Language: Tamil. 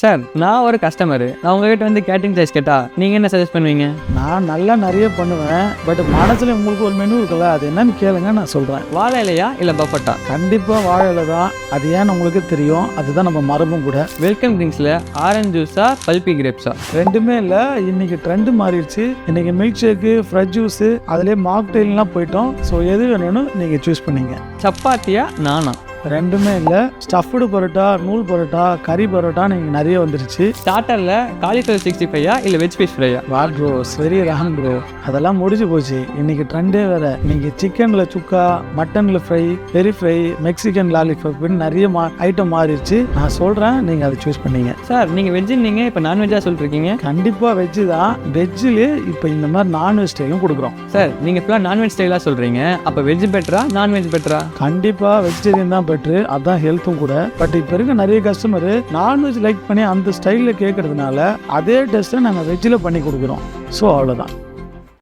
சார் நான் ஒரு கஸ்டமரு, நான் உங்ககிட்ட வந்து கேட்டரிங் சாய்ஸ் கேட்டா நீங்கள் என்ன சஜஸ்ட் பண்ணுவீங்க? நான் நல்லா நிறைய பண்ணுவேன். பட் மனசில் உங்களுக்கு ஒரு மெனு இருக்குல்ல, அது என்னன்னு கேளுங்க, நான் சொல்கிறேன். வாழை இலையா இல்லை பஃபட்டா? கண்டிப்பாக வாழை இலை தான். அது ஏன்னு உங்களுக்கு தெரியும், அதுதான் நம்ம மரபும் கூட. வெல்கம் ட்ரிங்க்ஸில் ஆரஞ்சு ஜூஸா பல்பி கிரேப்ஸா? ரெண்டுமே இல்லை. இன்னைக்கு ட்ரெண்டு மாறிடுச்சு. இன்னைக்கு மில்க் ஷேக்கு, ஃப்ரெஷ் ஜூஸு, அதுலேயே மாக்டெயில்லாம் போயிட்டோம். ஸோ எது வேணும்னு நீங்கள் சூஸ் பண்ணிங்க. சப்பாத்தியா நானா? ரெண்டுமே இல்லை. ஸ்டஃப்டு பரோட்டா, நூல் பரோட்டா, கறி பரோட்டா நீங்கள் நிறைய வந்துருச்சு. ஸ்டார்டரில் காலிஃப்ளவர் 65 இல்லை வெஜ் ஃபிஷ் ஃப்ரையா? What bro, very wrong bro. அதெல்லாம் முடிஞ்சு போச்சு. இன்னைக்கு ட்ரெண்டே வேறு. நீங்கள் சிக்கனில் சுக்கா, மட்டனில் ஃப்ரை, பெரி ஃப்ரை, மெக்சிகன் லாலிபாப்னு நிறைய ஐட்டம் மாறிடுச்சு. நான் சொல்கிறேன், நீங்கள் அதை சூஸ் பண்ணீங்க. சார் நீங்கள் வெஜ்ஜுன்னீங்க, இப்போ நான்வெஜ்ஜாக சொல்லிருக்கீங்க. கண்டிப்பாக வெஜ்ஜு தான். வெஜ்ஜிலே இப்போ இந்த மாதிரி நான்வெஜ் ஸ்டைலும் கொடுக்குறோம். சார் நீங்கள் ஃபுல்லாக நான்வெஜ் ஸ்டைலாக சொல்கிறீங்க, அப்போ வெஜ் பெட்டரா நான்வெஜ் பெட்டரா? கண்டிப்பாக வெஜிடேரியன் தான் பெட்ரு. அதான் ஹெல்த்தும் கூட. பட் இப்போ இருக்க நிறைய கஸ்டமர் நான்வெஜ் லைக் பண்ணி அந்த ஸ்டைலில் கேட்கறதுனால அதே டெஸ்ட்டை நாங்கள் வெஜ்ஜில் பண்ணி கொடுக்குறோம். ஸோ அவ்வளோதான்.